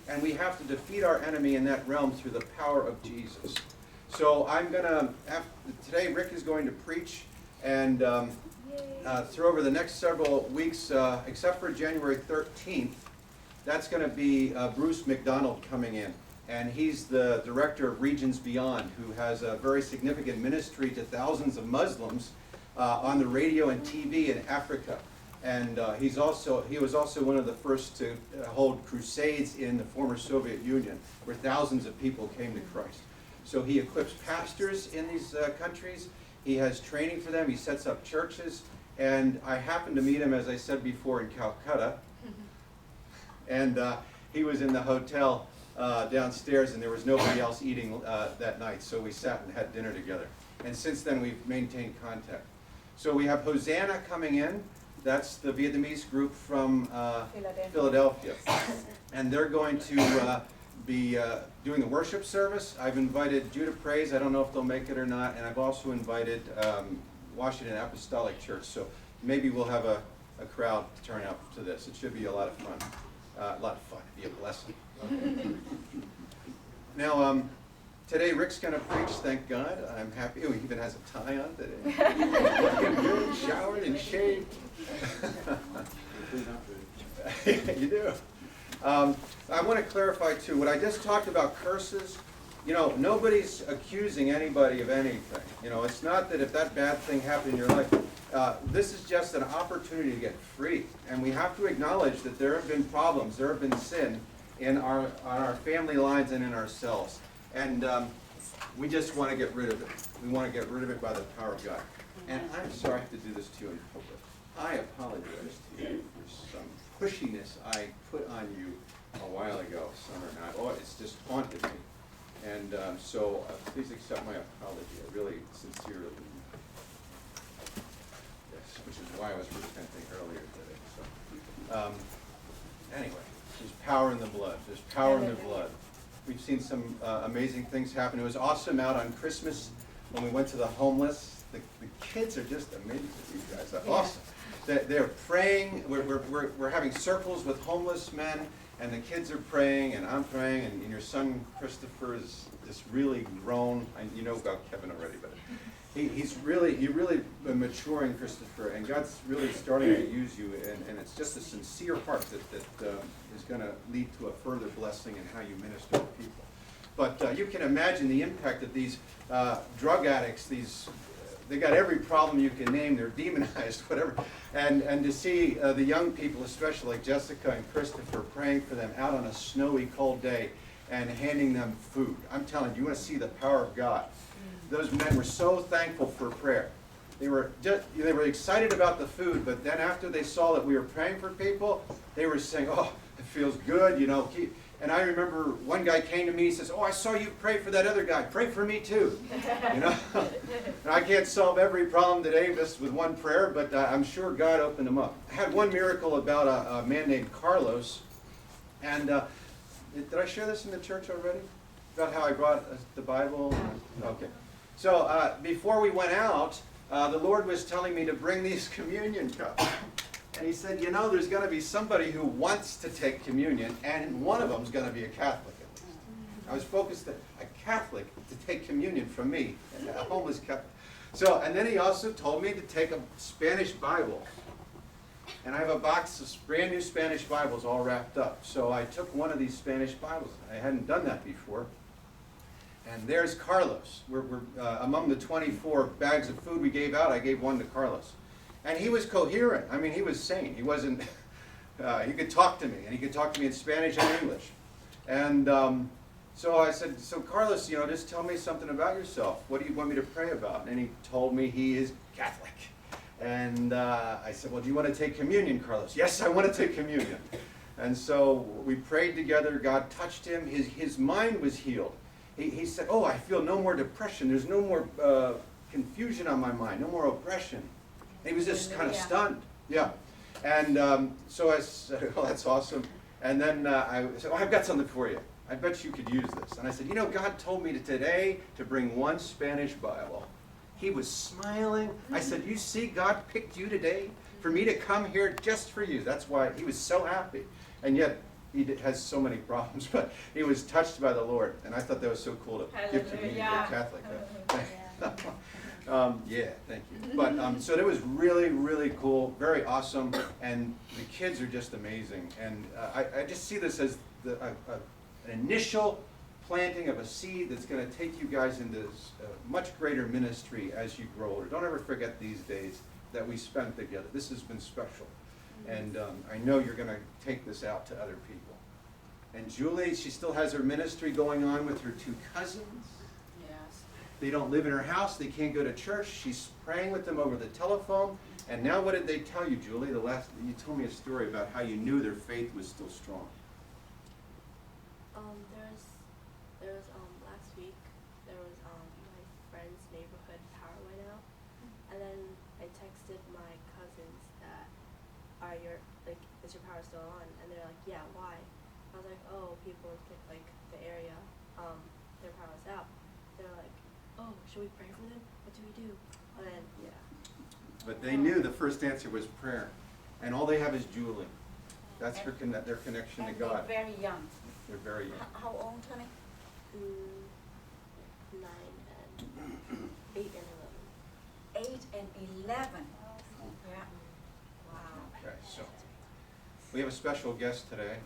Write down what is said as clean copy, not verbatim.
and we have to defeat our enemy in that realm through the power of Jesus. So I'm going to, today Rick is going to preach, and through over the next several weeks, except for January 13th, that's going to be Bruce McDonald coming in. And he's the director of Regions Beyond, who has a very significant ministry to thousands of Muslims on the radio and TV in Africa. And he was also one of the first to hold crusades in the former Soviet Union, where thousands of people came to Christ. So he equips pastors in these countries. He has training for them. He sets up churches. And I happened to meet him, as I said before, in Calcutta. And he was in the hotel downstairs, and there was nobody else eating that night. So we sat and had dinner together. And since then, we've maintained contact. So we have Hosanna coming in. That's the Vietnamese group from Philadelphia. And they're going to be doing the worship service. I've invited Judah Praise. I don't know if they'll make it or not. And I've also invited Washington Apostolic Church. So maybe we'll have a crowd turn out to this. It should be a lot of fun. A lot of fun. It'll be a blessing. Now, today Rick's going to preach, thank God. I'm happy. Oh, he even has a tie on today. Looking good, showered and shaved. You do. I want to clarify, too, what I just talked about curses. You know, nobody's accusing anybody of anything. You know, it's not that if that bad thing happened in your life. This is just an opportunity to get free. And we have to acknowledge that there have been problems, there have been sin on our family lines and in ourselves. And we just want to get rid of it. We want to get rid of it by the power of God. And I'm sorry I have to do this to you in public. I apologize to you for some pushiness I put on you a while ago, summer night. Oh, it's just haunted me. And so please accept my apology. I really sincerely mean that. Yes, which is why I was repenting earlier today. So anyway, there's power in the blood. There's power in the blood. We've seen some amazing things happen. It was awesome out on Christmas when we went to the homeless. The kids are just amazing, you guys. They're awesome. They're praying. We're having circles with homeless men, and the kids are praying, and I'm praying, and your son Christopher is just really grown. You know about Kevin already, but you're really maturing, Christopher, and God's really starting to use you, and it's just a sincere heart that is going to lead to a further blessing in how you minister to people. But you can imagine the impact of these drug addicts, they got every problem you can name, they're demonized, whatever. And to see the young people, especially like Jessica and Christopher, praying for them out on a snowy, cold day and handing them food. I'm telling you, you want to see the power of God. Those men were so thankful for prayer. They were excited about the food, but then after they saw that we were praying for people, they were saying, oh, it feels good, you know. And I remember one guy came to me, he says, oh, I saw you pray for that other guy. Pray for me too. You know? And I can't solve every problem today just with one prayer, but I'm sure God opened them up. I had one miracle about a man named Carlos. And did I share this in the church already? About how I brought the Bible? Okay. So before we went out, the Lord was telling me to bring these communion cups. And he said, you know, there's going to be somebody who wants to take communion, and one of them is going to be a Catholic at least. I was focused on a Catholic to take communion from me, a homeless Catholic. So, and then he also told me to take a Spanish Bible. And I have a box of brand new Spanish Bibles all wrapped up. So I took one of these Spanish Bibles. I hadn't done that before. And there's Carlos. We're among the 24 bags of food we gave out, I gave one to Carlos. And he was coherent. I mean, he was sane. He wasn't, he could talk to me, and he could talk to me in Spanish and English. And so I said, so Carlos, you know, just tell me something about yourself. What do you want me to pray about? And he told me he is Catholic. And I said, well, do you want to take communion, Carlos? Yes, I want to take communion. And so we prayed together. God touched him. His mind was healed. He said, oh, I feel no more depression. There's no more confusion on my mind, no more oppression. He was just kind of stunned. Yeah. And so I said, oh, that's awesome. And then I said, oh, I've got something for you. I bet you could use this. And I said, you know, God told me today to bring one Spanish Bible. He was smiling. I said, you see, God picked you today for me to come here just for you. That's why he was so happy. And yet, has so many problems, but he was touched by the Lord, and I thought that was so cool to give communion to a Catholic. Yeah, thank you. But so that was really, really cool, very awesome, and the kids are just amazing. And I just see this as an initial planting of a seed that's going to take you guys into much greater ministry as you grow older. Don't ever forget these days that we spent together. This has been special. And I know you're going to take this out to other people. And Julie, she still has her ministry going on with her 2 cousins. Yes. They don't live in her house. They can't go to church. She's praying with them over the telephone. And now what did they tell you, Julie? You told me a story about how you knew their faith was still strong. There was last week, there was my friend's neighborhood power went out, and then I texted my cousins that, is your power still on? And they're like, yeah, why? I was like, oh, people in the area, their power's out. They're like, oh, should we pray for them? What do we do? And then, yeah. But they knew the first answer was prayer. And all they have is Julie. That's their connection to God. They're very young. They're very young. How old, honey? 9 and 8 and 8 and 11. Yeah. Wow. Okay, so we have a special guest today.